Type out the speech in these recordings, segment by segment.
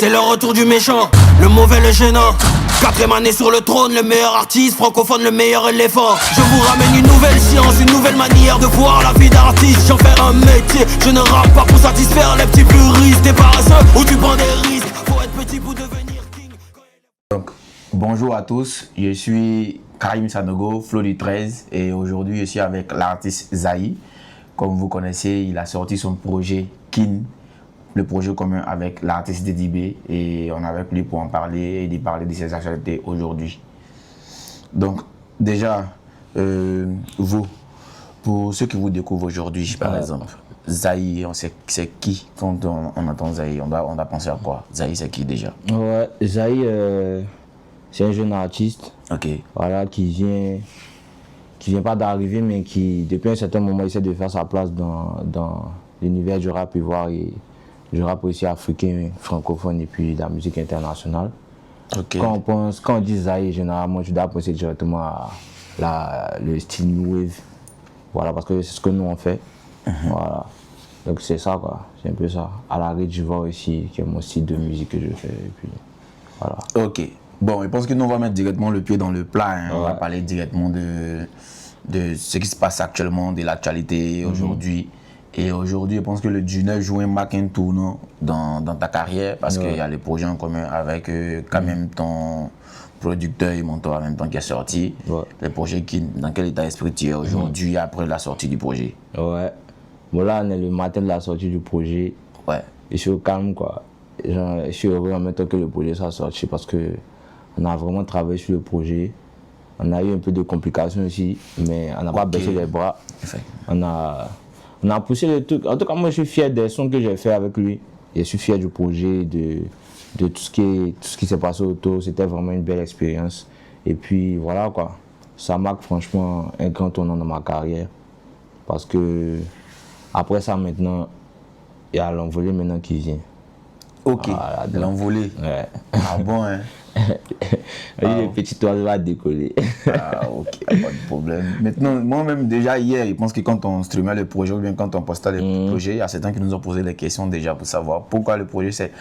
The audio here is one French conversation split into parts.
C'est le retour du méchant, le mauvais, le gênant. Quatrième année sur le trône, le meilleur artiste francophone, le meilleur éléphant. Je vous ramène une nouvelle science, une nouvelle manière de voir la vie d'artiste. J'en fais un métier, je ne rappe pas pour satisfaire les petits puristes. T'es paresseux ou tu prends des risques, faut être petit pour devenir king. Donc, bonjour à tous, je suis Karim Sanogo, Flow du 13 et aujourd'hui je suis avec l'artiste Zaï. Comme vous connaissez, il a sorti son projet Kin, le projet commun avec l'artiste DDB et on est avec lui pour en parler et de parler de ses actualités aujourd'hui. Donc déjà, vous, pour ceux qui vous découvrent aujourd'hui par exemple, Zaï, on sait c'est qui quand on entend Zaï, on doit penser à quoi? Zaï c'est qui déjà? Ouais, Zaï, c'est un jeune artiste, voilà, qui vient pas d'arriver, mais qui, depuis un certain moment, essaie de faire sa place dans l'univers du rap ivoirien, du rap aussi africain, francophone et puis de la musique internationale. Quand on dit Zaï, généralement, je dois penser directement à le style New Wave, voilà, parce que c'est ce que nous on fait, voilà. Donc c'est ça quoi, c'est un peu ça. À l'arrêt d'Ivoire aussi, qui est mon style de musique que je fais, et puis voilà. Ok. Bon, je pense que nous on va mettre directement le pied dans le plat. Hein. On va parler directement de ce qui se passe actuellement, de l'actualité aujourd'hui. Et aujourd'hui, je pense que le 19 juin marque un tournant dans ta carrière parce qu'il y a les projets en commun avec quand même ton producteur et mentor en même temps qui est sorti. Les projets dans quel état d'esprit tu es aujourd'hui après la sortie du projet? Ouais. Bon, là, on est le matin de la sortie du projet. Ouais. Je suis au calme, quoi. Genre, je suis heureux en même temps que le projet soit sorti parce que on a vraiment travaillé sur le projet. On a eu un peu de complications aussi, mais on n'a pas baissé les bras. On a poussé le truc. En tout cas, moi, je suis fier des sons que j'ai fait avec lui. Je suis fier du projet, de tout ce qui s'est passé autour. C'était vraiment une belle expérience. Et puis, voilà, quoi. Ça marque franchement un grand tournant dans ma carrière. Parce que, après ça, maintenant, il y a l'envolée maintenant qui vient. Ok, voilà, l'envolée. Ouais. Ah bon, hein? Le petit oiseau va décoller. Ah ok, pas de problème. Maintenant, moi-même déjà hier, je pense que quand on streamait le projet ou bien quand on postait le projet, il y a certains qui nous ont posé des questions déjà pour savoir pourquoi le projet c'est...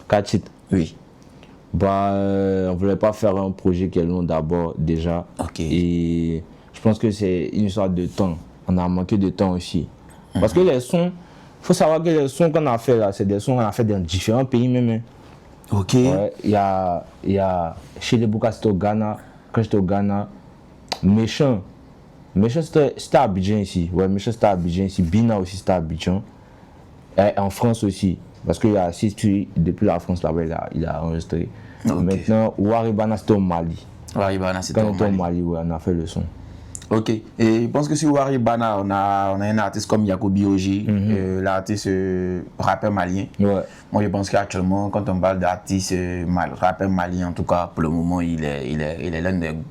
4 titres. Oui. Bah, on voulait pas faire un projet qui est long d'abord déjà. Et je pense que c'est une histoire de temps. On a manqué de temps aussi. Parce que les sons, il faut savoir que les sons qu'on a fait là, c'est des sons qu'on a fait dans différents pays même. Hein. Ok. Ouais, il y a chez les Boukas, c'était au Ghana. Quand j'étais au Ghana, Méchant c'était à Abidjan ici. Ouais, Méchant c'était à Abidjan ici. Bina aussi c'était à Abidjan. Et en France aussi. Parce qu'il y a 6 tués depuis la France là-bas, il a enregistré. Maintenant, Waribana c'était au Mali. Waribana c'était au Mali, ouais, on a fait le son. Ok, et je pense que sur Waribana, on a un artiste comme Yacobi Oji, l'artiste rappeur malien. Ouais. Moi, je pense qu'actuellement, quand on parle d'artiste rappeur malien, en tout cas, pour le moment, il est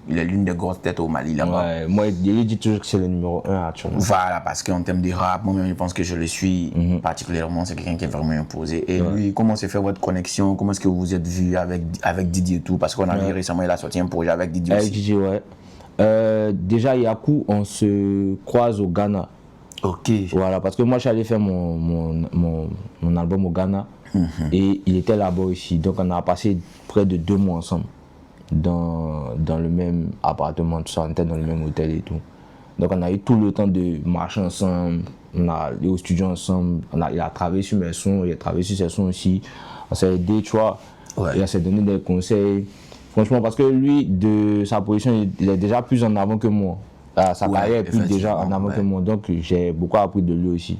l'une des grosses têtes au Mali là-bas. Ouais, moi, il dit toujours que c'est le numéro 1 actuellement. Voilà, parce qu'en termes de rap, moi-même, je pense que je le suis particulièrement. C'est quelqu'un qui est vraiment imposé. Et lui, comment s'est fait votre connexion? Comment est-ce que vous vous êtes vu avec Didier et tout? Parce qu'on a vu récemment, il a sorti un projet avec Didier aussi. Didier, ouais. Déjà, Yakou, on se croise au Ghana. Ok. Voilà, parce que moi, j'allais faire mon album au Ghana et il était là-bas aussi. Donc, on a passé près de 2 mois ensemble dans le même appartement, tout ça. On était dans le même hôtel et tout. Donc, on a eu tout le temps de marcher ensemble. On a allé au studio ensemble. Il a travaillé sur mes sons, il a travaillé sur ses sons aussi. On s'est aidé, tu vois. Ouais. Il s'est donné des conseils. Franchement, parce que lui, de sa position, il est déjà plus en avant que moi. Sa carrière est plus déjà en avant que moi. Donc, j'ai beaucoup appris de lui aussi.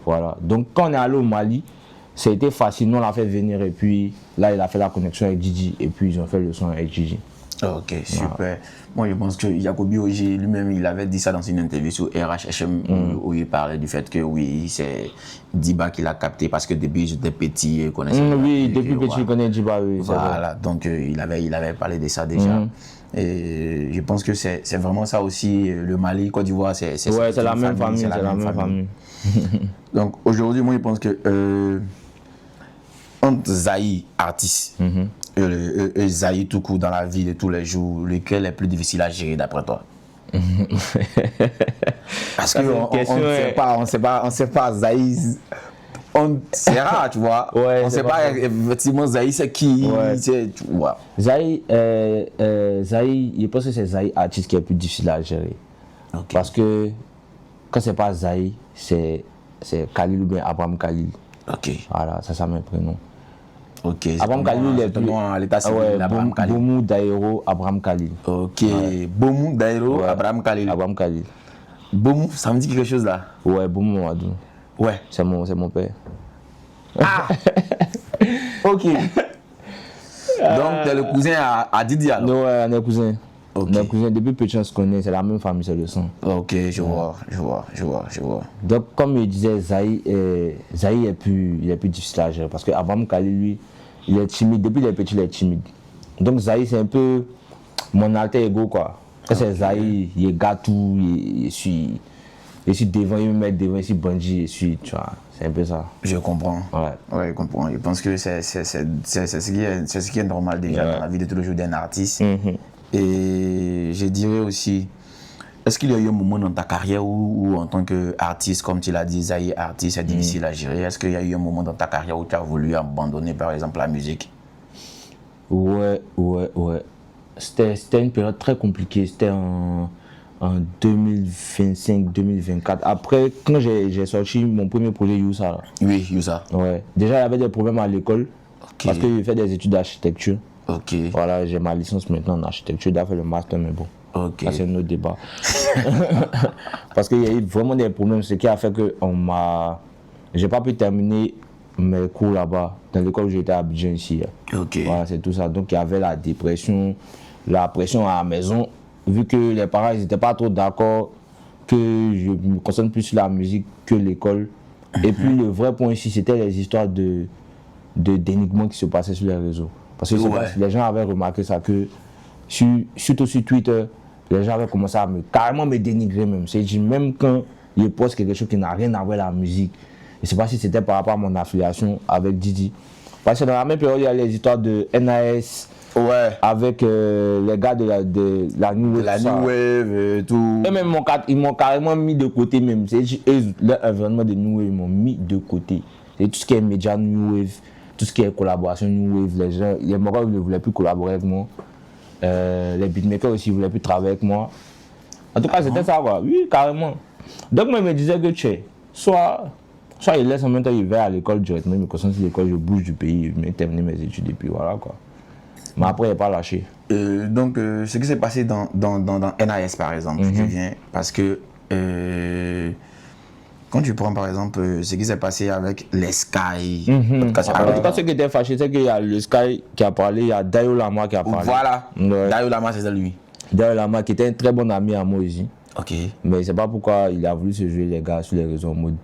Voilà. Donc, quand on est allé au Mali, ça a été facile. Nous, on l'a fait venir et puis là, il a fait la connexion avec Didi et puis ils ont fait le son avec Didi. Ok, super. Voilà. Moi, je pense que Yacobi Oji lui-même, il avait dit ça dans une interview sur RHHM où il parlait du fait que oui, c'est Diba qui l'a capté parce que depuis j'étais petit, il connaissait. Oui, depuis petit, il connaît Diba, oui. Voilà, donc il avait parlé de ça déjà. Et je pense que c'est vraiment ça aussi, le Mali, Côte d'Ivoire, c'est la même famille. C'est la même famille. Donc aujourd'hui, moi, je pense que entre Zaï, artiste, et Zaï tout court dans la vie de tous les jours, lequel est plus difficile à gérer d'après toi? Parce qu'on ne sait pas, Zaï, c'est rare, tu vois. Ouais, on c'est sait pas pas ça. effectivement Zahï c'est qui. Ouais. Tu vois. Zahï, je pense que c'est Zahï artiste qui est plus difficile à gérer. Ok. Parce que quand c'est pas Zahï, c'est Khalil ou bien Abraham Khalil. Ok. Voilà, ça c'est mes prénoms. Ok. Abraham Khalil, il est plus à l'état civil. ouais, Abraham Khalil. Boumou Daïro, Abraham Khalil. Ok. Boumou Daïro, Ouais. Abraham Khalil. Abraham Khalil. Boumou, ça me dit quelque chose là. Ouais, Boumou Mamadou. Ouais. C'est mon père. Ok. Donc, t'es le cousin à Didi alors. Non, ouais, on est cousins. Ok. On est cousins. Depuis petit, on se connaît. C'est la même famille, c'est le sang. Ok, je vois. Donc, comme je disais, Zahï est plus difficile à gérer. Parce que Abraham Khalil, lui, il est timide. Depuis qu'il est petit, il est timide. Donc, Zahï, c'est un peu mon alter ego, quoi. Quand c'est Zahï, il est gâteau, je suis devant, il me met devant, ici, Bandji, tu vois. C'est un peu ça. Je comprends. Ouais. Ouais, je comprends. Je pense que c'est ce qui est normal déjà dans la vie de tous les jours d'un artiste. Et je dirais aussi, est-ce qu'il y a eu un moment dans ta carrière où en tant qu'artiste, comme tu l'as dit, Zahï artiste, c'est difficile à gérer. Est-ce qu'il y a eu un moment dans ta carrière où tu as voulu abandonner par exemple la musique? Ouais. C'était une période très compliquée. C'était en 2025-2024. Après, quand j'ai sorti mon premier projet Youssa, là, Oui, Youssa. ouais. Déjà, il y avait des problèmes à l'école. Ok. Parce que j'ai fait des études d'architecture. Ok. Voilà, j'ai ma licence maintenant en architecture. J'ai fait le master, mais bon. Ok. Ça, c'est un autre débat. Parce qu'il y a eu vraiment des problèmes, ce qui a fait que j'ai pas pu terminer mes cours là-bas, dans l'école où j'étais à Abidjan ici. Ok. Voilà, c'est tout ça. Donc il y avait la dépression, la pression à la maison, vu que les parents n'étaient pas trop d'accord que je me concentre plus sur la musique que l'école. Et puis le vrai point ici, c'était les histoires de dénigrement qui se passaient sur les réseaux. Parce que les gens avaient remarqué ça, que surtout sur Twitter, les gens avaient commencé à carrément me dénigrer même. C'est-à-dire même quand je poste quelque chose qui n'a rien à voir avec la musique, je ne sais pas si c'était par rapport à mon affiliation avec Didi. Parce que dans la même période, il y a les histoires de NAS, Ouais. avec les gars de la New Wave. La New Wave, tout. Eux même, ils m'ont carrément mis de côté même. L'environnement de New Wave, ils m'ont mis de côté. Et tout ce qui est média New Wave, tout ce qui est collaboration New Wave, les gens, les Marocains ne voulaient plus collaborer avec moi. Les beatmakers aussi ne voulaient plus travailler avec moi. En tout cas, c'était ça, quoi. Oui, carrément. Donc, moi, je me disais que tu sais, soit il laisse en même temps, il va à l'école directement, il me concentre sur l'école, je bouge du pays, je vais terminer mes études et puis voilà, quoi. Mais après, il n'est pas lâché. Donc, ce qui s'est passé dans NAS, par exemple, je viens parce que quand tu prends, par exemple, ce qui s'est passé avec les Sky. En tout cas, ce qui était fâché, c'est qu'il y a le Sky qui a parlé, il y a Dayo Lama qui a parlé. Voilà. Ouais. Dayo Lama, c'est ça lui. Dayo Lama qui était un très bon ami à moi ici. Ok. Mais je ne sais pas pourquoi il a voulu se jouer les gars sur les réseaux en mode.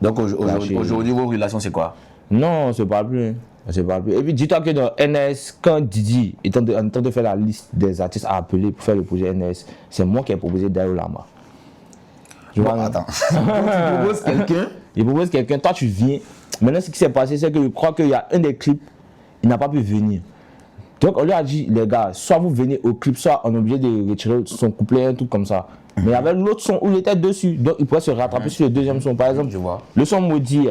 Donc, aujourd'hui, vos relations, c'est quoi? Non, on ne se parle plus. On se parle plus. Et puis, dis-toi que dans NS, quand Didi est en train de faire la liste des artistes à appeler pour faire le projet NS, c'est moi qui ai proposé Dayo Lama. Bon, attends. Donc, tu proposes quelqu'un? Il propose quelqu'un, toi tu viens. Maintenant, ce qui s'est passé, c'est que je crois qu'il y a un des clips, il n'a pas pu venir. Donc, on lui a dit, les gars, soit vous venez au clip, soit on est obligé de retirer son couplet, un truc comme ça. Mais il y avait l'autre son où il était dessus. Donc, il pourrait se rattraper sur le deuxième son. Par exemple, Je vois. le son Maudit,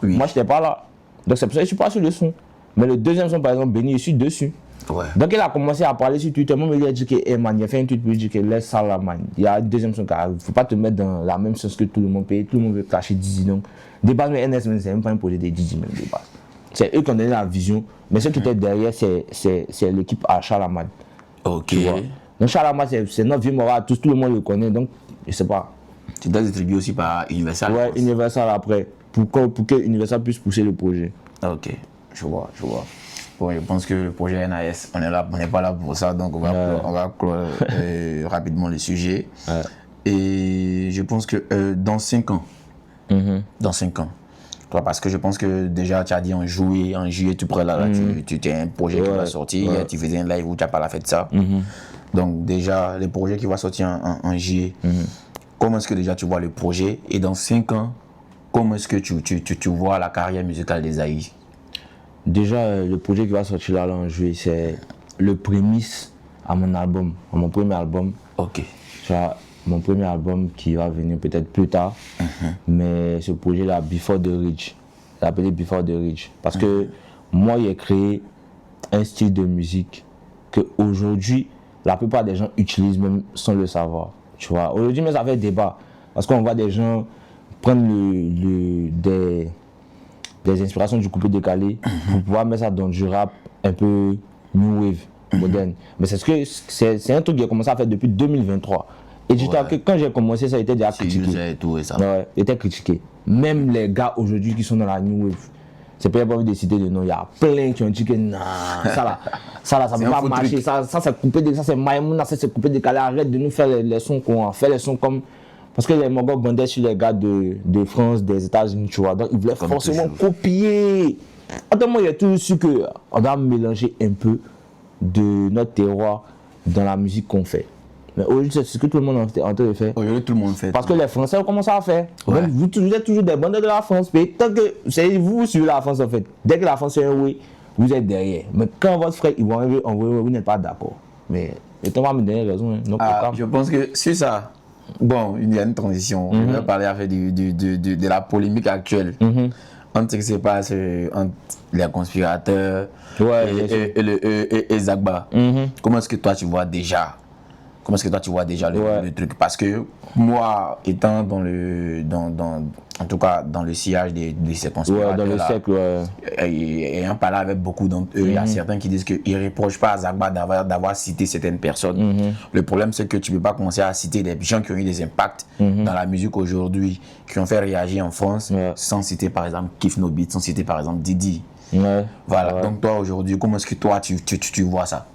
Oui. moi, je n'étais pas là. Donc, c'est pour ça que je ne suis pas sur le son. Mais le deuxième son, par exemple, Béni, je suis dessus. Ouais. Donc, il a commencé à parler sur Twitter. Moi, il a dit que, hey, man, il a fait un tweet pour dire que laisse ça là, man. Il y a un deuxième son qui arrive. Il ne faut pas te mettre dans la même chose que tout le monde paye. Tout le monde veut clasher Didi. Donc, de base, mais NS, c'est même pas un projet de Didi, même de base. C'est eux qui ont donné la vision. Mais ceux qui étaient derrière, c'est l'équipe à Chalamad. Ok. Tu vois. Donc, Chalamad, c'est notre vieux moral. Tout le monde le connaît. Donc, je ne sais pas. Tu dois distribuer aussi par Universal. Ouais, Universal après. Pour que Universal puisse pousser le projet. Ok. Je vois. Bon, je pense que le projet NAS, on n'est pas là pour ça, donc on va clore rapidement le sujet. Ouais. Et je pense que dans 5 ans, toi, parce que je pense que déjà tu as dit en juillet, tu prends là, tu as un projet qui va sortir, tu faisais un live où tu n'as pas la fête de ça. Donc déjà, le projet qui va sortir en juillet, comment est-ce que déjà tu vois le projet? Et dans 5 ans, comment est-ce que tu vois la carrière musicale des Zahï? Déjà, le projet qui va sortir là en juillet, c'est le prémisse à mon album, à mon premier album. Ok. Mon premier album qui va venir peut-être plus tard. Mais ce projet-là, Before the Rich, appelé Before the Rich. Parce que moi, j'ai créé un style de musique que aujourd'hui la plupart des gens utilisent même sans le savoir. Tu vois, aujourd'hui, mais ça fait débat. Parce qu'on voit des gens prendre des inspirations du coupé décalé pour pouvoir mettre ça dans du rap un peu new wave, moderne. Mais c'est un truc qui a commencé à faire depuis 2023. Et dis-toi que quand j'ai commencé, ça a été déjà critiqué. Et tout et ça. Ouais, était critiqué. Même les gars aujourd'hui qui sont dans la new wave, c'est pas envie de citer de nom, il y a plein qui ont dit que non, ça peut pas marcher, ça c'est coupé, ça c'est Maïmouna, ça c'est coupé décalé, arrête de nous faire les sons qu'on fait les sons comme. Parce que les Mogos bandaient sur les gars de France, des États-Unis, tu vois, donc ils voulaient comme forcément copier. Moi, j'ai toujours su qu'on doit mélanger un peu de notre terroir dans la musique qu'on fait. Mais aujourd'hui, c'est ce que tout le monde est en train de faire. Aujourd'hui, tout le monde fait. Parce que les Français ont commencé à faire. Ouais. Vous êtes toujours des bandits de la France. Mais tant que c'est vous suivez la France, en fait. Dès que la France est un oui, vous êtes derrière. Mais quand votre frère, ils vont arriver, vous n'êtes pas d'accord. Mais tu vas me donner raison. Hein. Je pense que sur ça, bon, il y a une transition. Je vais parler avec de la polémique actuelle. Entre ce qui se passe entre les conspirateurs et Zagba. Comment est-ce que toi tu vois déjà le truc? Parce que moi, étant en tout cas dans le sillage de ces conspirateurs dans le cercle, et ayant parlé avec beaucoup d'entre eux, il y a certains qui disent qu'ils ne reprochent pas à Zagba d'avoir cité certaines personnes. Le problème, c'est que tu ne peux pas commencer à citer des gens qui ont eu des impacts dans la musique aujourd'hui, qui ont fait réagir en France, sans citer par exemple Kif No Beat, sans citer par exemple Didi. Voilà. Donc toi aujourd'hui, comment est-ce que toi tu vois ça?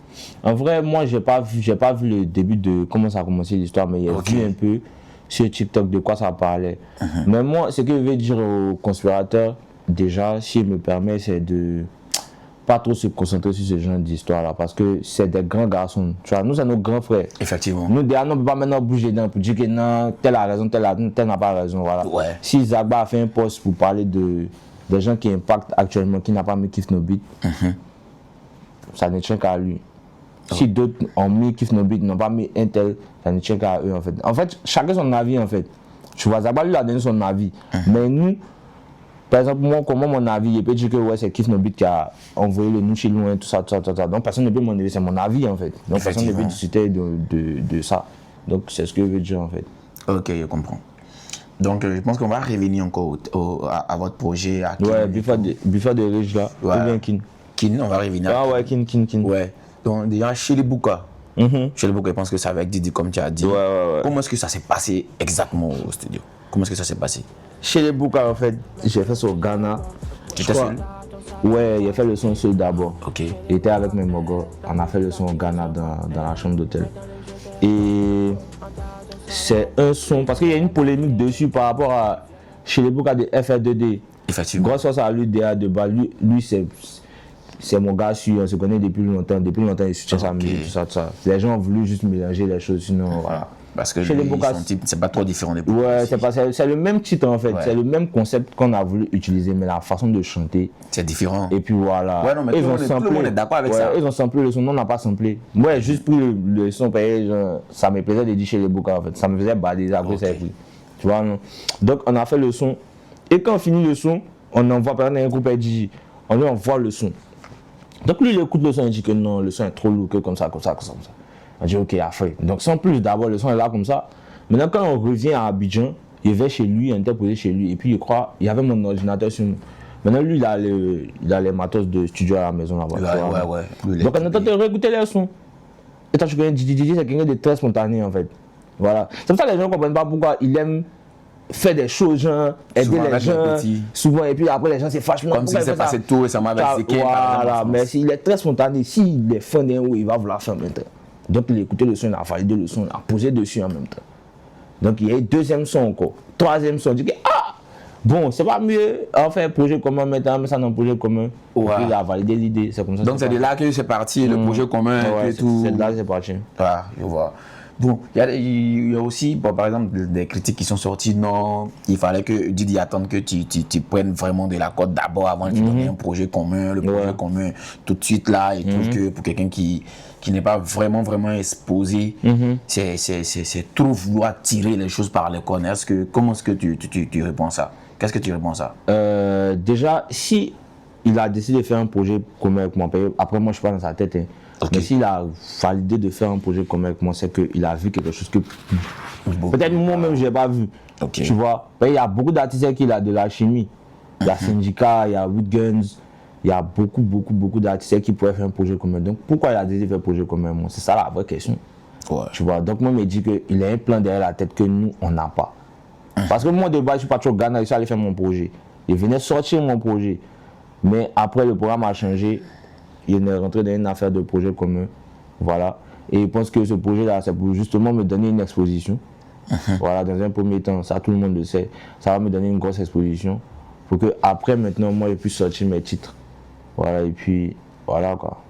En vrai, moi, j'ai pas vu le début de comment ça a commencé l'histoire, mais j'ai vu un peu sur TikTok de quoi ça parlait. Mais moi, ce que je veux dire aux conspirateurs, déjà, s'il me permet, c'est de pas trop se concentrer sur ce genre d'histoire-là, parce que c'est des grands garçons. Tu vois, nous, c'est nos grands frères. Effectivement. Nous, derrière, on ne peut pas maintenant bouger dedans pour dire que non, tel a raison, tel n'a pas raison. Voilà. Ouais. Si Zagba a fait un post pour parler des gens qui impactent actuellement, qui n'a pas mis Kif No Beat, ça ne tient qu'à lui. Si d'autres ont mis Kif No Beat, n'ont pas mis un tel, ça ne tient qu'à eux en fait. En fait, chacun son avis en fait. Tu vois, Zagba lui a donné son avis. Mais nous, par exemple, moi, comment mon avis, il peut dire que ouais, c'est Kif No Beat qui a envoyé le nous chez loin, tout ça. Donc personne ne peut m'en dire, c'est mon avis en fait. Donc personne ne peut discuter de ça. Donc c'est ce que je veux dire en fait. Ok, je comprends. Donc je pense qu'on va revenir encore à votre projet. À ouais, Before the Rich là. Ouais. Ou bien Kin. Kin, on va revenir. Ah ouais, Kin. Ouais. Donc déjà chez les Bouka. Chez les Bouka, je pense que c'est avec Didi comme tu as dit. Ouais. Comment est-ce que ça s'est passé exactement au studio? Comment est-ce que ça s'est passé? Chez les Bouka en fait, j'ai fait ça au Ghana. Tu étais seul? Ouais, j'ai fait le son seul d'abord. Ok. J'étais avec mes mogos, on a fait le son au Ghana dans la chambre d'hôtel. Et c'est un son, parce qu'il y a une polémique dessus par rapport à chez les Bouka de FR2D. Effectivement. Grosse force à lui, de bas. Lui c'est mon gars, on se connaît depuis longtemps. Depuis longtemps, il soutient sa musique, tout ça. Les gens ont voulu juste mélanger les choses, sinon voilà. Parce que chez les Bouka, c'est pas trop différent des Bouka. Ouais, c'est le même titre en fait. Ouais. C'est le même concept qu'on a voulu utiliser, mais la façon de chanter. C'est différent. Et puis voilà. Ouais, non, mais tout le monde est d'accord avec ça. Ils ont samplé le son, nous on n'a pas samplé. Moi, j'ai juste pris le son, ça me plaisait de dire chez les Bouka en fait. Ça me faisait balader, après ça a pris. Tu vois, non? Donc on a fait le son. Et quand on finit le son, on envoie par exemple un groupe DJ. On lui envoie le son. Donc lui, il écoute le son, il dit que non, le son est trop lourd, que comme ça. On dit ok, après. Donc sans plus, d'abord, le son est là comme ça. Maintenant, quand on revient à Abidjan, il va chez lui, interposé chez lui, et puis je crois, il y avait mon ordinateur sur nous. Maintenant, lui, il a les matos de studio à la maison là-bas. Ouais. Donc on entend de réécouter les sons. Et toi, tu connais DJ, c'est quelqu'un de très spontané en fait. Voilà. C'est pour ça que les gens ne comprennent pas pourquoi il aime faire des choses, genre, aider les gens, souvent, et puis après les gens se fâchent. Comme si c'est passé tout récemment avec Zeke. Voilà, mais s'il est très spontané, s'il est fan d'un haut, il va vouloir faire en même temps. Donc il a écouté le son, il a validé le son, il a posé dessus en même temps. Donc il y a eu deuxième son encore, troisième son, il dit bon, c'est pas mieux, on fait un projet commun maintenant, mais ça dans un projet commun. Ouais. Il a validé l'idée, c'est comme ça. Donc c'est de là que c'est parti, le projet commun et tout. C'est de là que c'est parti. Ah, je vois. Bon, il y a aussi, bon, par exemple, des critiques qui sont sorties. Non, il fallait que Didi attende que tu prennes vraiment de la cote d'abord avant de donner un projet commun, le projet commun tout de suite là. Et trouve que pour quelqu'un qui n'est pas vraiment exposé, c'est trop vouloir tirer les choses par les cornes. Comment est-ce que tu réponds à ça? Qu'est-ce que tu réponds à ça? Déjà, si il a décidé de faire un projet commun avec moi, après moi je suis pas dans sa tête, hein. Mais s'il a validé de faire un projet commun avec moi, c'est qu'il a vu quelque chose que peut-être moi-même je n'ai pas vu. Tu vois, il y a beaucoup d'artistes qui ont de la chimie. Il y a Syndicat, il y a Woodguns, il y a beaucoup d'artistes qui pourraient faire un projet commun. Donc pourquoi il a décidé de faire un projet commun avec moi? C'est ça la vraie question. Ouais. Tu vois, donc moi je me dis qu'il a un plan derrière la tête que nous on n'a pas. Parce que moi de base je suis pas trop Ghana, je suis allé faire mon projet. Il venait sortir mon projet. Mais après le programme a changé. Il est rentré dans une affaire de projet commun. Voilà. Et je pense que ce projet-là, c'est pour justement me donner une exposition. Voilà, dans un premier temps, ça tout le monde le sait. Ça va me donner une grosse exposition. Pour que après maintenant, moi, je puisse sortir mes titres. Voilà, et puis, voilà quoi.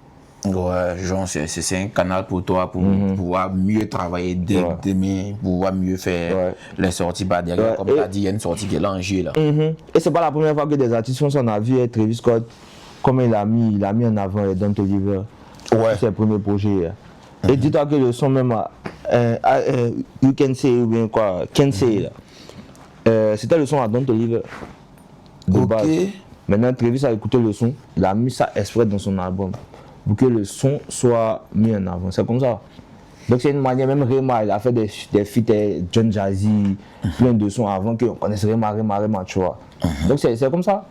Ouais, genre, c'est un canal pour toi pour pouvoir mieux travailler demain, pouvoir mieux faire les sorties par derrière. Comme tu as dit, il y a une sortie qui est là en juillet. Et c'est pas la première fois que des artistes font ça. On a vu Travis Scott. Comme il a mis en avant les Don Toliver pour ses premiers projets. Et dis-toi que le son même You Can Say ou bien quoi, Can Say, c'était le son à Don Toliver. Maintenant Travis a écouté le son, il a mis ça exprès dans son album pour que le son soit mis en avant. C'est comme ça. Donc c'est une manière, même Rema, il a fait des feats John Jazzy, plein de sons avant qu'on connaisse Rema, tu vois. Donc c'est comme ça.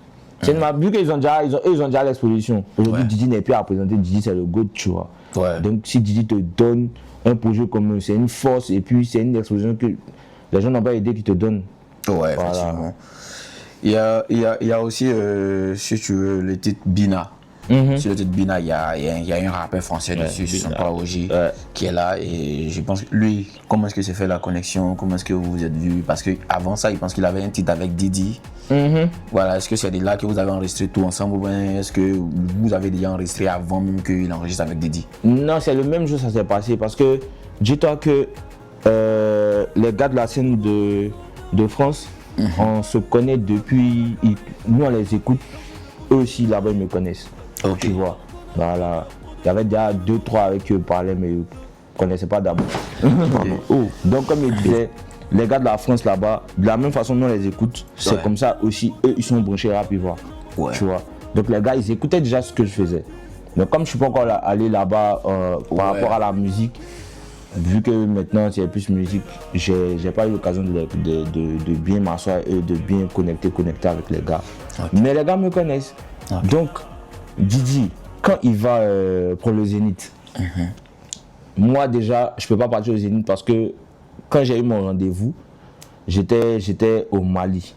Vu qu'ils ont déjà l'exposition. Aujourd'hui, Didi n'est plus à présenter. Didi, c'est le GOAT, tu vois. Donc, si Didi te donne un projet commun, c'est une force et puis c'est une exposition que les gens n'ont pas idée qu'ils te donnent. Ouais, voilà. Effectivement. Il y a aussi, si tu veux, le titre Bina. Sur le titre Bina, il y a un rappeur français dessus, sur son projet, qui est là. Et je pense que lui, comment est-ce que s'est fait la connexion? Comment est-ce que vous vous êtes vus? Parce qu'avant ça, il pense qu'il avait un titre avec Didi. Voilà, est-ce que c'est de là que vous avez enregistré tout ensemble ou bien est-ce que vous avez déjà enregistré avant même qu'il enregistre avec Didi? Non, c'est le même jour que ça s'est passé parce que dis-toi que les gars de la scène de France, on se connaît depuis, nous on les écoute, eux aussi là-bas ils me connaissent. Tu vois, voilà. Il y avait déjà 2-3 avec qui je parlais mais ils ne connaissaient pas d'abord. Donc comme il disait, les gars de la France là-bas, de la même façon nous on les écoute, c'est comme ça aussi, eux ils sont branchés rap, tu vois. Donc les gars ils écoutaient déjà ce que je faisais. Mais comme je ne suis pas encore allé là-bas par rapport à la musique, vu que maintenant c'est plus musique, j'ai pas eu l'occasion de bien m'asseoir et de bien connecter avec les gars. Mais les gars me connaissent. Donc Didi, quand il va pour le Zénith, moi déjà je peux pas partir au Zénith parce que quand j'ai eu mon rendez-vous, j'étais au Mali.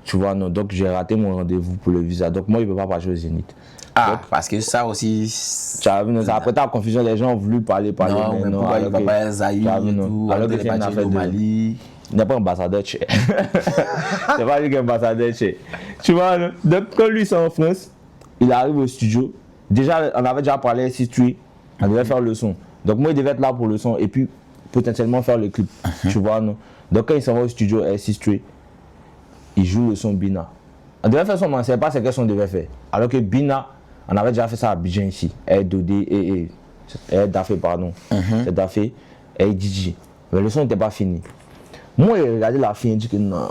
Tu vois, non, donc j'ai raté mon rendez-vous pour le visa. Donc moi je peux pas partir au Zénith. Ah, donc, parce que ça aussi. Après ta confusion, les gens ont voulu parler. Non, mais pourquoi il ne va pas Zaï et tout, alors que c'est une affaire de Mali. Il n'est pas ambassadeur tché. C'est pas lui qui est ambassadeur tché. Tu vois, non? Donc quand lui c'est en France, il arrive au studio. Déjà, on avait déjà parlé S6 on devait faire le son. Donc moi, il devait être là pour le son et puis potentiellement faire le clip. Tu vois, non? Donc quand il s'en va au studio S6 il joue le son Bina. On devait faire son, mais on ne savait pas ce qu'on devait faire. Alors que Bina, on avait déjà fait ça à Abidjan ici. Dodé et Dafé, pardon. C'est Dafé et DJ. Mais le son n'était pas fini. Moi, j'ai regardé la fille et dit que non,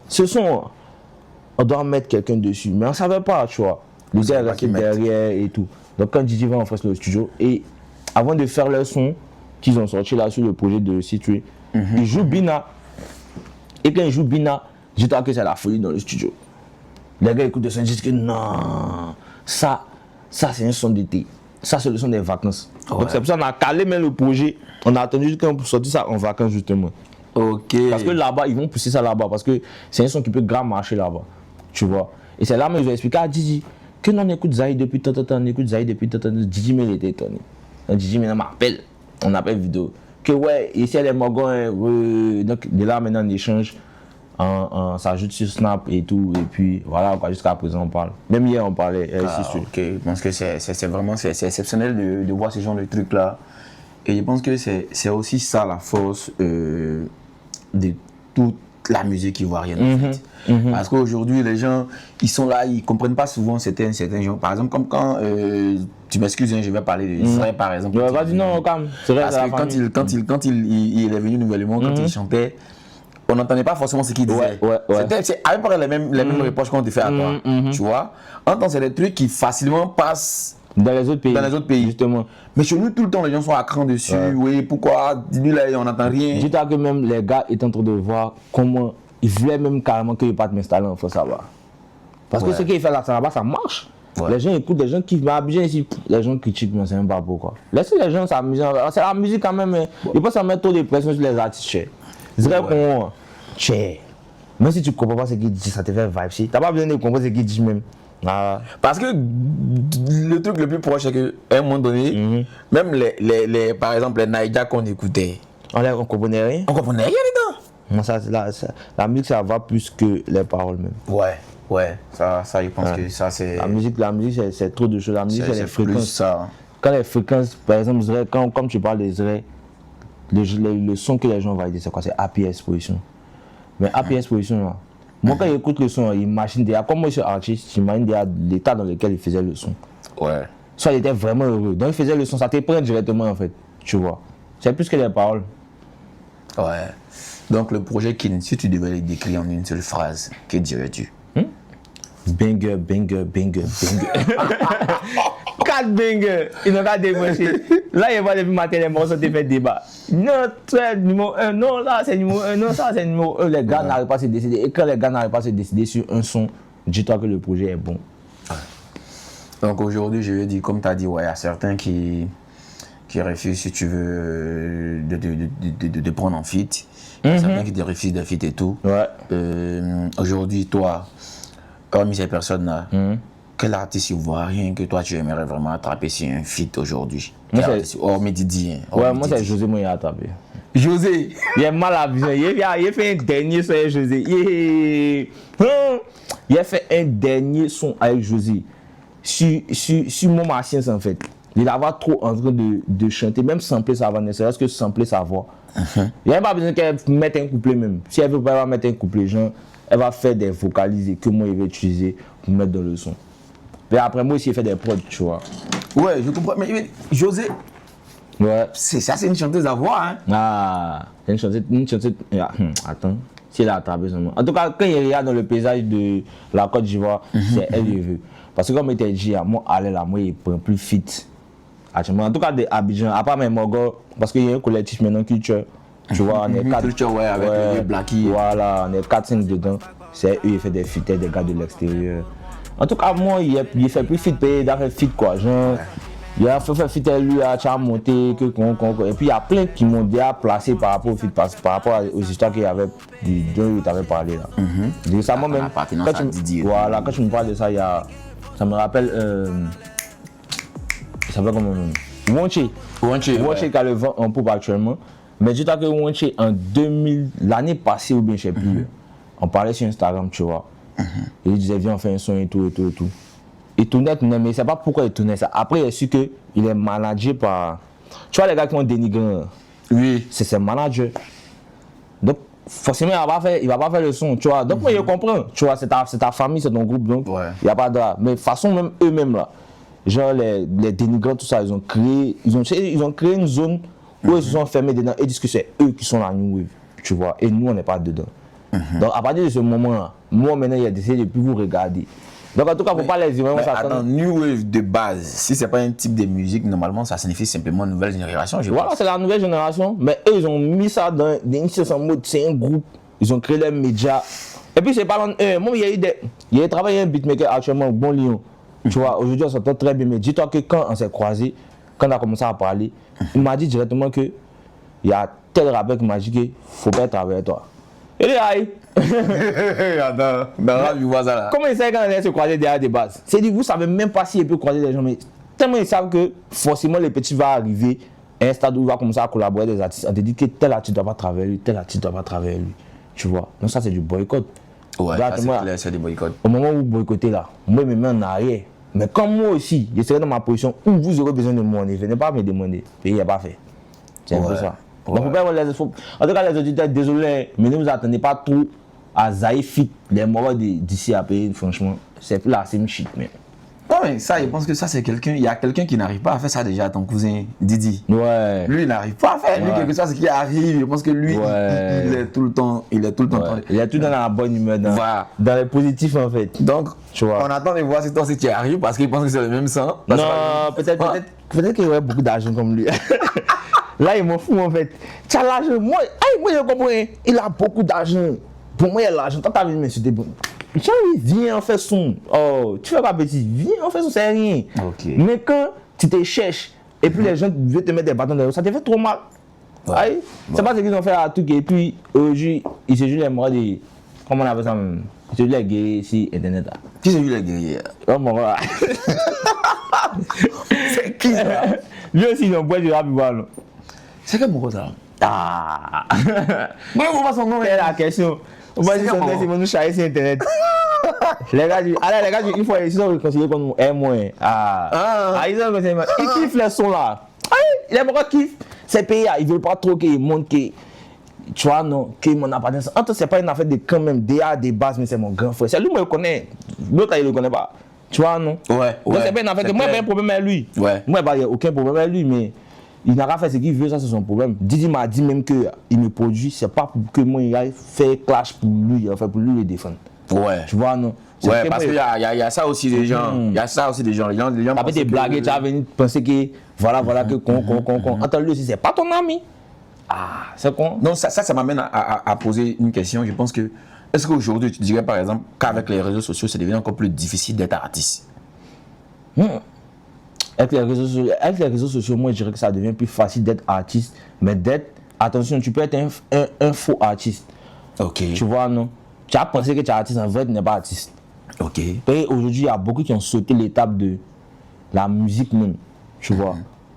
ce son, on doit mettre quelqu'un dessus. Mais on ne savait pas, tu vois. Le gars est resté derrière et tout. Donc quand DJ va en face le studio, et avant de faire leur son qu'ils ont sorti là sur le projet de C3, ils jouent Bina. Et quand ils jouent Bina, dis-toi que c'est la folie dans le studio. Les gars écoutent le son et disent que non, ça c'est un son d'été. Ça c'est le son des vacances. Donc c'est pour ça qu'on a calé même le projet. On a attendu jusqu'à sortir ça en vacances justement. Parce que là-bas, ils vont pousser ça là-bas. Parce que c'est un son qui peut grave marcher là-bas. Tu vois. Et c'est là que ils ont expliqué à Didi que non, on écoute Zaï depuis tant, on écoute Zaï depuis tant. Didi, mais il était étonné. Didi, maintenant m'appelle. On appelle vidéo. Que ouais, ici elle est Morgan. Donc de là maintenant on échange. On s'ajoute sur Snap et tout. Et puis voilà, jusqu'à présent on parle. Même hier on parlait. Je pense que c'est vraiment exceptionnel de voir ce genre de trucs là. Et je pense que c'est aussi ça la force de toute la musique ivoirienne en fait. Parce qu'aujourd'hui les gens ils sont là, ils comprennent pas souvent certains gens. Par exemple comme quand tu m'excuses, je vais parler de Israël par exemple. Vas-y non, calme. Parce que quand il est venu nouvellement, quand il chantait, on n'entendait pas forcément ce qu'il disait. C'est à peu près les mêmes reproches qu'on te fait à toi. Tu vois? En tant c'est des trucs qui facilement passent dans les autres pays. Justement. Mais chez nous, tout le temps, les gens sont à cran dessus. Oui, pourquoi? Dis-lui là, on n'entend rien. Dis-toi que même les gars étaient en train de voir comment ils voulaient même carrément que je ne pas m'installer en France là-bas. Parce que ce qu'il fait là-bas, ça marche. Les gens écoutent, les gens kiffent. Mais à Abidjan ici, les gens critiquent, mais on ne sait même pas pourquoi. Laissez les gens s'amuser. C'est la musique quand même. Ils peuvent s'en mettre trop de pression sur les artistes. Je dirais qu'on. Même si tu ne comprends pas ce qu'ils disent, ça te fait vibe. Tu n'as pas besoin de comprendre ce qu'ils disent même. Parce que le truc le plus proche, c'est qu'à un moment donné, même par exemple les Naïda qu'on écoutait, on comprenait rien. On comprenait rien dedans. Non, la musique, ça va plus que les paroles même. Ouais, ça je pense que ça c'est... La musique, c'est trop de choses. La musique, c'est les fréquences. Ça. Quand les fréquences, par exemple, comme tu parles des oreilles, le son que les gens valident, c'est quoi? C'est APS position. Mais APS position, là, moi, quand j'écoute le son, il imagine déjà, comme moi je suis artiste, j'imagine déjà l'état dans lequel il faisait le son. Soit il était vraiment heureux. Donc il faisait le son, ça te prend directement en fait, tu vois. C'est plus que les paroles. Donc le projet Kin, si tu devais le décrire en une seule phrase, que dirais-tu? Banger. 4 bangers, ils n'ont pas décroché. Là, il y a pas depuis matin, les morceaux te fait débat. Non, c'est numéro 1, non, là c'est numéro 1, non, ça c'est numéro 1. Les gars n'arrivent pas à se décider. Et quand les gars n'arrivent pas à se décider sur un son, dis-toi que le projet est bon. Donc aujourd'hui, je vais dire, comme tu as dit, il y a certains qui refusent, si tu veux, de prendre en feat. Il y a certains qui te refusent de feat et tout. Aujourd'hui, toi, parmi ces personnes-là, quel artiste ivoirien que toi tu aimerais vraiment attraper sur un feat aujourd'hui? Hormis Didi. Moi c'est José Moya attrapé. José? Il est mal à vision. Il a fait un dernier son avec José. Il a fait un dernier son avec José. Sur mon machine en fait. Il va trop en train de chanter, même sampler sa voix, ne serait-ce que sampler sa voix. Il n'y a pas besoin qu'elle mette un couplet même. Si elle veut pas mettre un couplet, genre, elle va faire des vocalisés que moi je vais utiliser pour mettre dans le son. Mais après moi aussi, il fait des prods, tu vois. Ouais, je comprends. Mais José, c'est une chanteuse à voix, hein. Une chanteuse. Attends, si elle a attrapé son nom. En tout cas, quand il regarde dans le paysage de la Côte d'Ivoire, c'est elle qui veut. Parce que comme il t'a dit, moi, allez là, moi, il prend plus fit. En tout cas, des Abidjan, à part mes Mogo, parce qu'il y a un collectif maintenant culture. Tu vois, on est 4. Culture, avec les Blackie. Voilà, on est 4-5 dedans. C'est eux, ils font des feats, des gars de l'extérieur. En tout cas, moi, il fait plus fit, il a fait fit quoi. Genre, il a fait fit lui, à monter, et puis il y a plein qui m'ont déjà placé par rapport au fit, par rapport aux histoires qu'il y avait, dont tu avais parlé là. Récemment même, quand tu me parles de ça, ça me rappelle, ça s'appelle comment Wonché qui a le vent en poupe actuellement. Mais dis-toi que Wonché en 2000, l'année passée ou bien je sais plus, on parlait sur Instagram, tu vois. Et il disait viens on fait un son et tout. Il tournait, mais il ne sait pas pourquoi il tournait ça. Après il a su qu'il est managé par... Tu vois les gars qui ont dénigré. Oui. C'est ses managers. Donc forcément il va pas faire le son, tu vois. Donc moi je comprends, tu vois, c'est ta famille, c'est ton groupe, donc il n'y a pas de... Mais de toute façon même eux-mêmes là, genre les dénigrants, tout ça, ils ont créé une zone où ils se sont fermés dedans et disent que c'est eux qui sont la New Wave, tu vois. Et nous on n'est pas dedans. Donc à partir de ce moment-là, moi maintenant il a décidé de ne plus vous regarder. Donc en tout cas, il ne faut pas les dire. Attends, New Wave de base, si ce n'est pas un type de musique, normalement ça signifie simplement nouvelle génération. Voilà, c'est la nouvelle génération. Mais eux, ils ont mis ça dans une situation mode, c'est un groupe. Ils ont créé leurs médias. Et puis c'est pas loin eux. Moi, il y a travaillé un beatmaker actuellement au Bon Lion. Tu vois, aujourd'hui on s'entend très bien. Mais dis-toi que quand on s'est croisés, quand on a commencé à parler, il m'a dit directement que il y a tel rappeur qui m'a dit qu'il ne faut pas travailler avec toi. Et là, attends, là. Comment ils savent quand on allait se croiser derrière des bases? C'est dit, vous ne savez même pas s'il peut croiser des gens, mais tellement ils savent que forcément les petits vont arriver à un stade où il va commencer à collaborer avec des artistes. On te dit que tel artiste ne doit pas travailler lui, tel artiste ne doit pas travailler lui. Tu vois? Donc ça c'est du boycott. Ouais, là, c'est clair, c'est du boycott. Au moment où vous boycottez là, moi je me mets en arrière. Mais comme moi aussi, je serai dans ma position où vous aurez besoin de moi, venez pas me demander. Et il n'y a pas fait. C'est un peu ça. Donc, en tout cas, les auditeurs, désolé, mais ne vous attendez pas trop à Zaï Fit, les morts d'ici à payer, franchement. C'est plus la same shit, même. Ouais, Non, mais ça, je pense que ça, c'est quelqu'un. Il y a quelqu'un qui n'arrive pas à faire ça déjà, ton cousin Didi. Ouais. Lui, il n'arrive pas à faire. Lui, Ouais. quelque chose qui arrive. Je pense que lui, Ouais. il est tout le temps. Il est tout le temps. Ouais. Il est tout dans la bonne humeur, Voilà. dans les positifs en fait. Donc, Tu vois. on attend de voir si toi, si tu y arrives, parce qu'il pense que c'est le même sang. Non, peut-être qu'il aurait beaucoup d'argent comme lui. Là, il m'en fout en fait. Tu as l'argent. Moi, je comprends. Il a beaucoup d'argent. Pour moi, il a l'argent. Toi, t'as vu, mais c'était bon. Tiens, viens, on fait son. Oh, tu fais pas petit. Viens, on fait son, c'est rien. Ok. Mais quand tu te cherches et puis les gens veulent te mettre des bâtons dans le dos, ça te fait trop mal. Ouais. Aïe. C'est pas ce qu'ils ont fait à tout. Et puis, aujourd'hui, ils se jouent les morts de. Comment on appelle ça même? Ils se jouent les guerriers ici, Internet. Là. Qui c'est lui, les guerriers? Oh mon gars. C'est qui ça? Lui aussi, il est en bois du rap, voilà. C'est quel mot ça? Ah. Mais on va son nom. C'est la question. Moi, je suis comment? ils vont nous charger sur Internet. Les gars, une fois, ils sont considérés comme M-. Ils ont considéré. Ils kiffent les sons là. Les gens kiffent. Ces pays, ils veulent pas trop qu'ils montrent que. Tu vois, non, que mon appartenance. En tout cas, c'est pas une affaire de quand même, des bases, mais c'est mon grand frère. C'est lui, moi, je le connais. L'autre, il le connaît pas. Tu vois, non? Ouais. Donc, c'est pas une affaire que moi, j'ai un problème avec lui. Ouais. Moi, il n'y a aucun problème avec lui, mais il n'a pas fait ce qu'il veut, ça, c'est son problème. Didi m'a dit même qu'il me produit, c'est pas pour que moi, il aille faire clash pour lui, en fait, pour lui le défendre. Ouais. Tu vois, non? C'est Ouais, que parce moi, qu'il y a ça aussi des gens. Il y a ça aussi des gens. Les gens après pensent tes que- blagues, tu vas venir penser que voilà, que con. Attends, lui aussi, c'est pas ton ami. Ah, c'est con. Non, ça m'amène à poser une question. Je pense que, est-ce qu'aujourd'hui, tu dirais par exemple qu'avec les réseaux sociaux, c'est devenu encore plus difficile d'être artiste? Avec les réseaux sociaux, moi, je dirais que ça devient plus facile d'être artiste, mais attention, tu peux être un faux artiste. Ok. Tu vois, non? Tu as pensé que tu es artiste, en vrai, tu n'es pas artiste. Ok. Et aujourd'hui, il y a beaucoup qui ont sauté l'étape de la musique même, tu vois.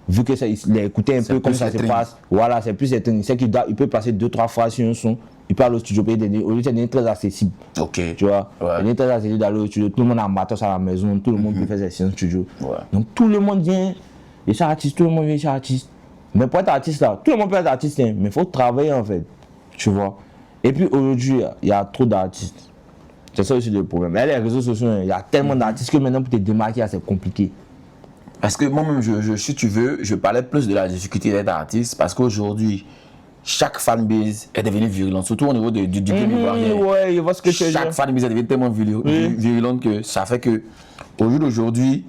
Vu que ça, il a écouté un C'est peu comme plus ça se étrange. passe, voilà, c'est plus étonnant. Il sait il peut passer 2-3 fois sur un son, il peut aller au studio, aujourd'hui, c'est devenu très accessible. Ok. Tu vois, Ouais. c'est devenu très accessible d'aller au studio, tout le monde a un matos à la maison, tout le monde peut faire ses séances studio. Ouais. Donc tout le monde vient, et c'est artiste, tout le monde vient chez artiste. Mais pour être artiste là, tout le monde peut être artiste, hein, mais il faut travailler en fait, tu vois. Et puis aujourd'hui, il y a trop d'artistes. C'est ça aussi le problème. Mais les réseaux sociaux, il y a tellement d'artistes que maintenant pour te démarquer, c'est compliqué. Parce que moi-même, si tu veux, je parlais plus de la difficulté d'être artiste parce qu'aujourd'hui, chaque fanbase est devenue virulente, surtout au niveau du game ivoirien. Ouais, je vois ce que tu veux Chaque dire. fanbase est devenue tellement virulente que ça fait que, au jour d'aujourd'hui,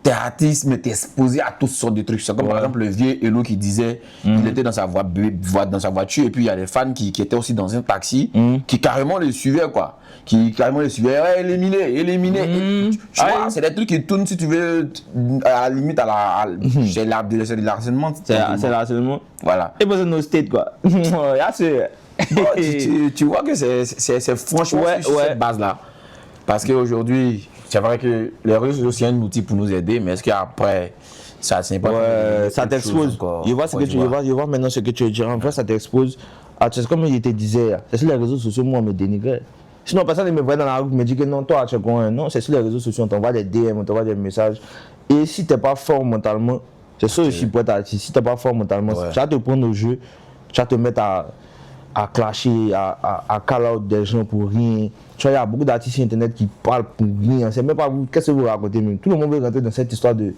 t'es artiste, mais t'es exposé à toutes sortes de trucs. C'est comme par exemple le vieux Hello qui disait qu'il était dans sa voiture et puis il y a des fans qui étaient aussi dans un taxi qui carrément le suivaient quoi. Qui carrément le suivaient, ouais, éliminé. Et tu vois, c'est des trucs qui tournent si tu veux à la limite c'est de l'harcèlement. C'est harcèlement. Voilà. Et c'est nos states quoi. Là, c'est. Bon, tu vois que c'est franchement sur cette base-là. Parce qu'aujourd'hui, c'est vrai que les réseaux sociaux, c'est un outil pour nous aider, mais est-ce qu'après, ça c'est pas. Ouais, ça t'expose. Je vois ce que tu vois, je vois maintenant ce que tu veux dire. En fait, ça t'expose. C'est comme je te disais, c'est sur les réseaux sociaux, moi, on me dénigrait. Sinon, personne ne me voit dans la rue, me dit que non, toi, tu es con. Non, c'est sur les réseaux sociaux, on t'envoie des DM, on t'envoie des messages. Et si tu n'es pas fort mentalement, c'est ça aussi pour être artiste. Si tu n'es pas fort mentalement, tu vas te prendre au jeu, tu vas te mettre à clasher, à call out des gens pour rien. Tu vois, il y a beaucoup d'artistes sur Internet qui parlent pour rien. C'est même pas vous, qu'est-ce que vous racontez même. Tout le monde veut rentrer dans cette histoire de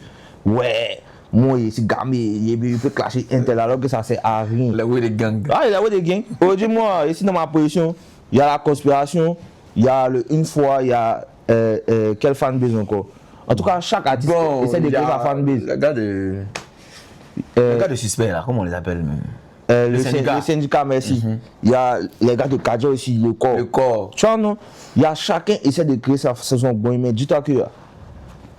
ouais, moi, c'est gamé, il peut clasher Intel alors que ça sert à rien. La way des gangs. Ah, il y a des gangs. Aujourd'hui, moi, ici dans ma position, il y a la conspiration, il y a une fois, il y a quelle fanbase encore. En tout cas, chaque artiste essaie de créer sa fanbase. Le gars de suspect là, comment on les appelle même? Le syndicat, merci. Il y a les gars de Kadja aussi, le corps. Le corps. Tu vois, non? Il y a chacun essaie de créer sa son bon, mais dis-toi que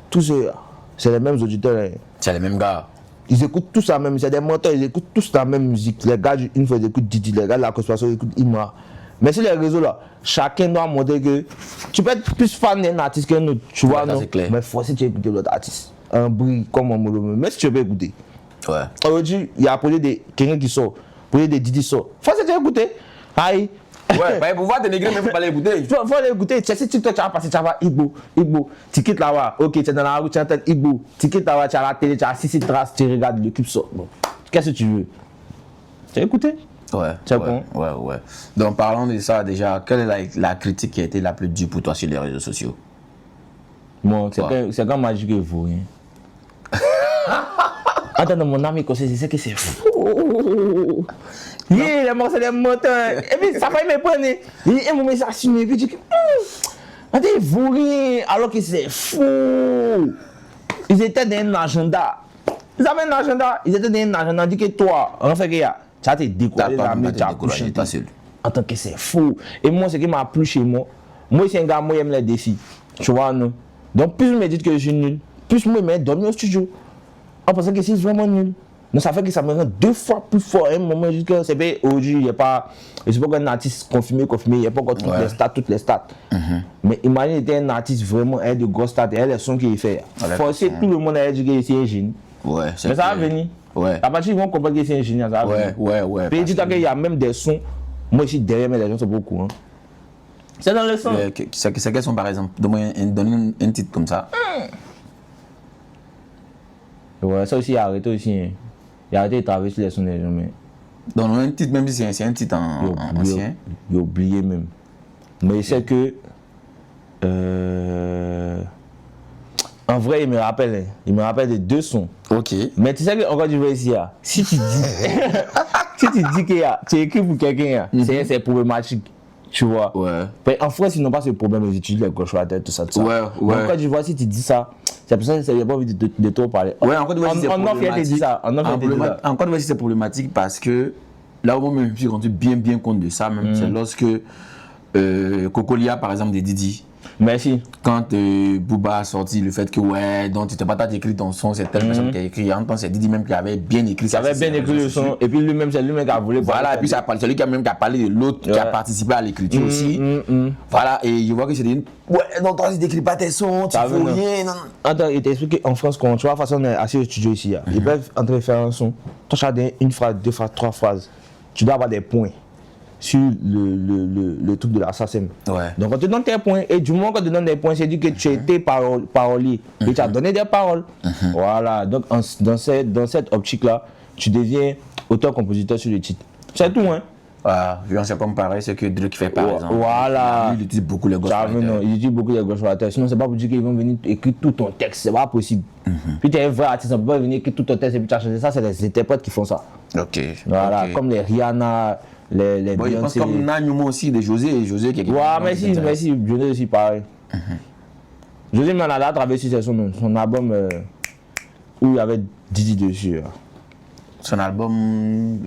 tous ceux, c'est les mêmes auditeurs. Hein. C'est les mêmes gars. Ils écoutent tous la même, c'est des menteurs, ils écoutent tous la même musique. Les gars, une fois ils écoutent Didi, les gars de la conspiration ils écoutent Ima. Mais sur les réseaux là, chacun doit montrer que tu peux être plus fan d'un artiste qu'un autre, tu vois, non? Clair. Mais forcément tu écouter l'autre artiste. Un bruit comme un molo, mais si tu peux écouter. Ouais. Aujourd'hui, il y a quelqu'un qui sort, projet de Didi sort. Forcément tu écouter. Aïe. Ouais, bah, pour voir dénigrer, mais il faut pas l'écouter. Il faut l'écouter. Tu sais, si tu vas passer, tu vas Igbo. Tu quittes là-bas. Ok, tu es dans la rue, tu entends Igbo. Tu quittes là-bas, tu as la télé, tu as 6 traces, tu regardes l'équipe sort. Bon. Qu'est-ce que tu veux? Tu as écouté? Ouais. C'est ouais, bon. ouais. Donc, parlons de ça déjà. Quelle est la critique qui a été la plus dure pour toi sur les réseaux sociaux? Bon, c'est quand Magic est vous. Attends, mon ami, c'est que c'est fou. Les morceaux des moteurs. Et puis, ça fait me prendre. Et mon message assume. Et puis, je dis, attends, vous rien. Alors que c'est fou. Ils étaient dans un agenda. Ils avaient un agenda. Ils étaient dans un agenda. Dit que toi, en fait, tu as été découragé. Tu as couché pas seul. En tant que c'est fou. Et moi, ce qui m'a plu chez moi, moi, c'est un gars, moi, j'aime les défis. Tu vois, non? Donc, plus je me dis que je suis nul, plus moi, je me dormir au studio. En pensant que c'est vraiment nul. Donc ça fait que ça me rend 2 fois plus fort. À un moment, je dis que c'est pas aujourd'hui, il n'y a pas. Je ne sais pas qu'un artiste confirmé, il n'y a pas encore toutes les stats. Mais imagine, il était un artiste vraiment, il a de grosses stats, il a les sons qu'il fait. Forcer tout le monde à dire que c'est un génie. Ouais, mais ça va venir. Ouais. À partir du moment où on comprend que c'est un génie, ça va venir. Ouais. Puis dis-toi qu'il y a même des sons. Moi ici, derrière mes gens, c'est beaucoup. Hein. C'est dans le son. C'est quels sont par exemple? Donne-moi un titre comme ça. Ouais, ça aussi, il a arrêté aussi. Hein. Il a arrêté de travailler sur les sons des gens. Mais... Donne-moi un titre, même si c'est un titre en ancien. J'ai oublié même. Mais je sais que. En vrai, il me rappelle de 2 sons. Ok. Mais tu sais que, encore du vrai ici, si tu dis. Si tu dis que tu écris pour quelqu'un, c'est problématique. Tu vois. Ouais. Mais en France, ils n'ont pas ce problème, ils utilisent les gauches à la tête, tout ça. Ouais. Donc, quand tu vois, si tu dis ça, c'est pour ça que j'ai pas envie de trop parler. Ouais, en Côte d'Ivoire, c'est problématique. En Côte d'Ivoire, c'est problématique parce que là où moi, je me suis rendu bien compte de ça, même, c'est lorsque Cocolia, par exemple, de Didi. Merci. Quand Booba a sorti le fait que ouais, donc tu t'es pas écrit ton son, c'est telle personne qui a écrit. En même temps, c'est Didi même qui avait bien écrit ça. Il avait bien écrit le son, et puis lui-même, c'est lui-même qui a voulu. Voilà, et puis c'est lui qui a parlé de l'autre qui a participé à l'écriture aussi. Voilà, et je vois que c'est des. Ouais, non, toi, tu n'écris pas tes sons, tu fais rien. Attends, il t'explique qu'en France, quand tu vois, façon, on est assis au studio ici, ils peuvent entrer faire un son. Toi, tu as une phrase, 2 phrases, 3 phrases. Tu dois avoir des points sur le truc de l'assassin. Ouais. Donc on te donne tes points et du moment qu'on te donne des points, c'est dit que tu as été parolier et tu as donné des paroles. Voilà, donc dans cette optique-là, tu deviens auteur-compositeur sur le titre. C'est tout, hein. Voilà, c'est comme pareil, ce que Drake fait par exemple. Voilà. Lui, il utilise beaucoup les ghostwriters. Il utilise beaucoup les ghostwriters. Sinon, c'est pas pour dire qu'ils vont venir écrire tout ton texte, c'est pas possible. Puis tu es un vrai artiste, on peut pas venir écrire tout ton texte et puis tu as changé ça, c'est les interprètes qui font ça. Ok. Voilà, comme les Rihanna. Les bon, je pense comme Nanyumo aussi, de José qui est. Ouais, merci, José aussi pareil. José m'en a traversé son album où il y avait Didi dessus. Son album.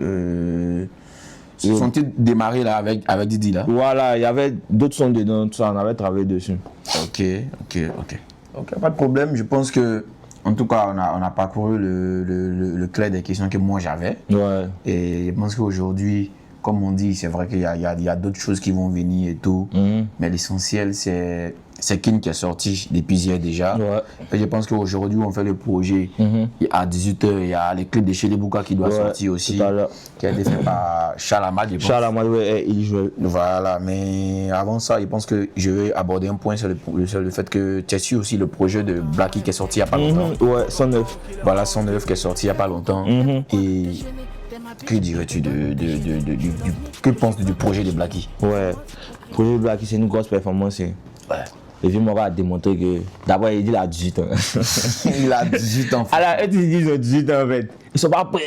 Son titre démarré là avec Didi là. Voilà, il y avait d'autres sons dedans, tout ça, on avait travaillé dessus. Ok, pas de problème. Je pense que, en tout cas, on a parcouru le clair des questions que moi j'avais. Ouais. Et je pense qu'aujourd'hui, comme on dit, c'est vrai qu'il y a d'autres choses qui vont venir et tout. Mais l'essentiel, c'est Kin qui est sorti depuis hier déjà. Ouais. Et je pense qu'aujourd'hui, on fait le projet. À 18h, il y a les clips de Chez les Bouka qui doit sortir aussi. Qui a été fait par Charles Amad, je pense. Charles Amad, ouais, il joue. Voilà, mais avant ça, je pense que je vais aborder un point sur le fait que tu as su aussi le projet de Blacky qui est sorti il n'y a pas longtemps. Ouais, 109. Voilà, 109 qui est sorti il n'y a pas longtemps. Et que dirais-tu que penses-tu du projet de Blacky? Ouais, le projet de Blacky, c'est une grosse performance. Ouais. Et puis, moi, on va démontrer que d'abord, il dit qu'il a 18 ans. Il a 18 ans. Alors, eux, ils disent qu'ils ont 18 ans en fait. Ils sont pas prêts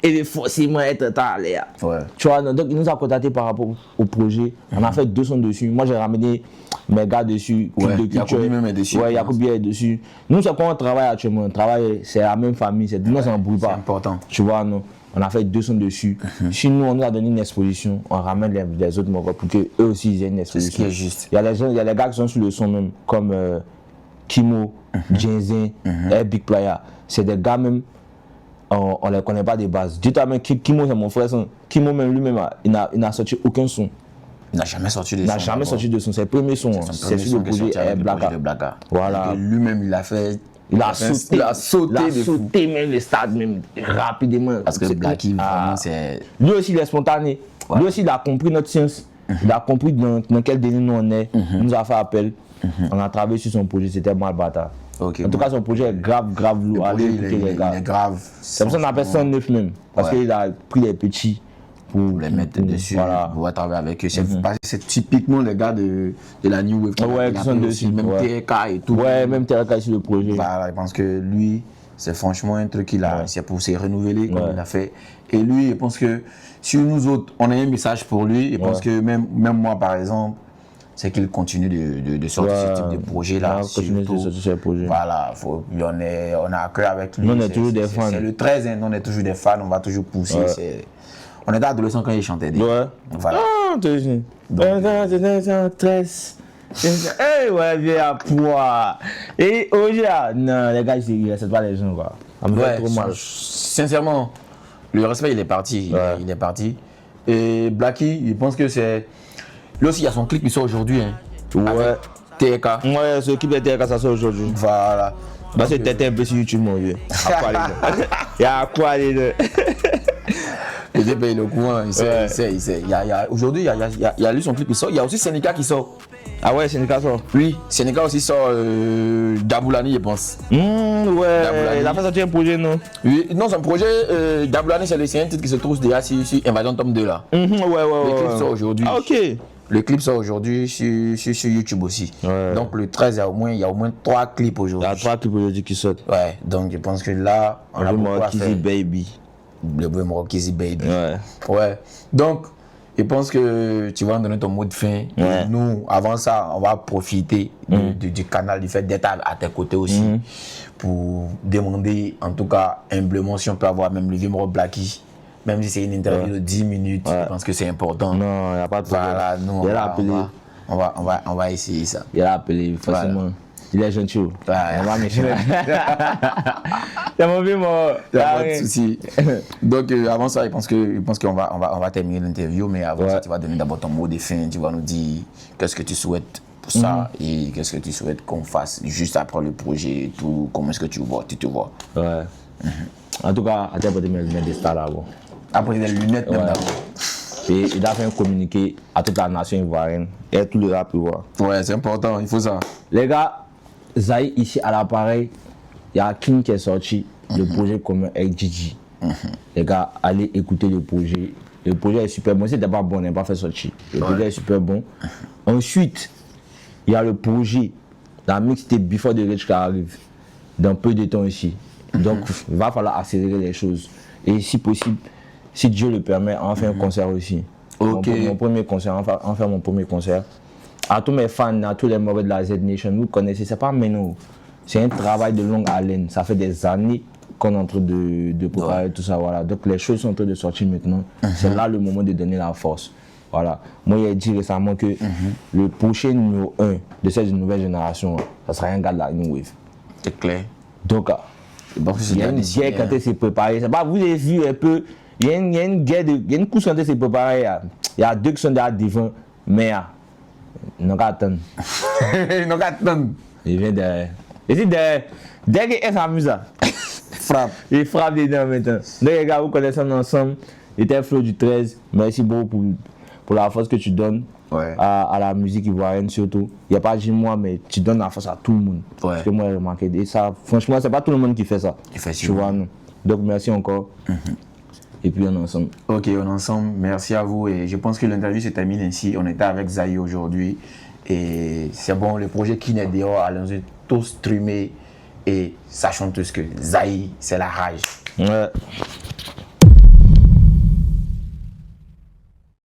et forcément être allés. Ouais. Tu vois, donc, ils nous ont contacté par rapport au projet. On a fait 2 sons dessus. Moi, j'ai ramené mes gars dessus. Yacoubi même est dessus. Ouais, Yacoubi est dessus. Nous, c'est quand on travaille actuellement. On travaille, c'est la même famille. Nous, ça n'embrouille pas. C'est important. Tu vois, non. On a fait 2 sons dessus. Si nous, on nous a donné une exposition, on ramène les autres morceaux pour qu'eux aussi ils aient une exposition. C'est ce qui est juste. Il y a les gars qui sont sur le son même, comme Kimo, Jenzin, Big Playa. C'est des gars même, on ne les connaît pas de base. Dis-toi même, Kimo, c'est mon frère. Kimo, même lui-même, il n'a sorti aucun son. Il n'a jamais sorti de son. Il n'a jamais sorti de son. C'est le premier son. C'est sur le projet Blacka. Voilà. Lui-même, il a fait. Il a sauté même les stades même rapidement. Parce que Blacky, vraiment, c'est. Lui aussi, il est spontané. Ouais. Lui aussi, il a compris notre science. Il a compris dans quel délai nous on est. Il nous a fait appel. On a travaillé sur son projet, c'était mal bâtard. En tout cas, son projet est grave lourd. Il est grave. C'est pour ça qu'on appelle 109 même. Parce qu'il a pris les petits pour les mettre dessus, voilà. pour travailler avec eux. Parce que c'est typiquement les gars de la New Wave. Ouais, qui sont dessus. Même TK et tout. Ouais, même TK sur le projet. Voilà, je pense que lui, c'est franchement un truc qu'il a, c'est pour se renouveler comme il a fait. Et lui, je pense que si nous autres, on a un message pour lui, je pense que même moi, par exemple, c'est qu'il continue de sortir ce type de projet-là. Voilà, on a à cœur avec lui. Nous, on est toujours des fans. C'est le 13, hein, on est toujours des fans, on va toujours pousser. On était adolescents quand il chantait. Ouais. Voilà. Ah, 13. Eh ouais, viens à poids. Et aujourd'hui, non, les gars, ils ne respectent pas les gens, quoi. Ça me fait trop mal. Sincèrement, le respect, il est parti. Il est parti. Et Blacky, il pense que c'est. Lui aussi, il y a son clip qui sort aujourd'hui. Hein, ouais. TK. Ouais, ce clip de TK, ça sort aujourd'hui. Voilà. Bah, c'est peut-être un peu sur YouTube, mon vieux. Il y a quoi aller de. Il est le courant, il sait. Aujourd'hui, il y a lui son clip qui sort. Il y a aussi Seneca qui sort. Ah ouais, Seneca sort. Oui, Seneca aussi sort Daboulani, je pense. Ouais, Daboulani. il a fait sortir un projet, non? Oui, non, son projet, Daboulani, c'est un titre qui se trouve déjà sur Invasion Tome 2 là. Ouais. Le clip sort aujourd'hui. Ah, ok. Le clip sort aujourd'hui sur YouTube aussi. Ouais. Donc le 13, il y a au moins 3 clips aujourd'hui. Il y a 3 clips aujourd'hui qui sortent. Ouais, donc je pense que là, on a beaucoup à faire. Baby. Le boy Morokisi Baby. Ouais. Donc, je pense que tu vas donner ton mot de fin. Ouais. Nous, avant ça, on va profiter du canal, du fait d'être à tes côtés aussi, pour demander, en tout cas, humblement, si on peut avoir même le vieux Moro Blacky. Même si c'est une interview de 10 minutes, je pense que c'est important. Non, il n'y a pas de problème. Voilà, nous, on va essayer ça. Il a appelé, forcément. Voilà. Il est gentil. On va m'échanger. C'est mon vieux mot. Pas de souci. Donc, avant ça, je pense qu'on va terminer l'interview, mais avant ça, tu vas donner d'abord ton mot de fin. Tu vas nous dire qu'est-ce que tu souhaites pour ça et qu'est-ce que tu souhaites qu'on fasse juste après le projet et tout. Comment est-ce que tu te vois. Ouais. En tout cas, à porter mes lunettes de star d'abord. Après des lunettes même d'abord. Et il a fait un communiqué à toute la nation ivoirienne et tout le rap ivoirien. Ouais, c'est important, il faut ça. Les gars, Zai ici à l'appareil, il y a King qui est sorti, le projet commun avec Gigi. Les gars, allez écouter le projet. Le projet est super bon. C'était pas bon, on n'a pas fait sortir. Le projet est super bon. Ensuite, il y a le projet, la mixtape Before the Rich qui arrive dans peu de temps ici. Donc, il va falloir accélérer les choses. Et si possible, si Dieu le permet, on va faire un concert aussi. Mon premier concert, on va faire mon premier concert. À tous mes fans, à tous les membres de la Z Nation, vous connaissez, c'est pas maintenant. C'est un travail de longue haleine. Ça fait des années qu'on est en train de préparer tout ça. Voilà. Donc les choses sont en train de sortir maintenant. C'est là le moment de donner la force. Voilà. Moi, j'ai dit récemment que le prochain numéro 1 de cette nouvelle génération, ça sera un gars de la New Wave. C'est clair. Donc, il y a une guerre quand elle s'est préparée. C'est pas, vous avez vu un peu, il y a une guerre, il y a une course quand elle s'est préparée. Il y a 2 qui sont déjà devant, mais ils n'ont qu'à attendre. Ils n'ont qu'à attendre. Il vient derrière. Et si derrière, dès qu'il s'amuse, frappe. Il frappe dedans maintenant. Donc les gars, vous connaissez ensemble. Il était Flo du 13. Merci beaucoup pour la force que tu donnes à la musique ivoirienne surtout. Il n'y a pas dit moi, mais tu donnes la force à tout le monde. Parce que moi, j'ai remarqué. Et ça, franchement, c'est pas tout le monde qui fait ça. Tu vois, non. Donc merci encore. Et puis on est ensemble. Ok, on est ensemble. Merci à vous. Et je pense que l'interview se termine ainsi. On était avec Zai aujourd'hui. Et c'est bon, le projet qui est dehors, allons-y tous streamer. Et sachons tous que Zai, c'est la rage. Ouais.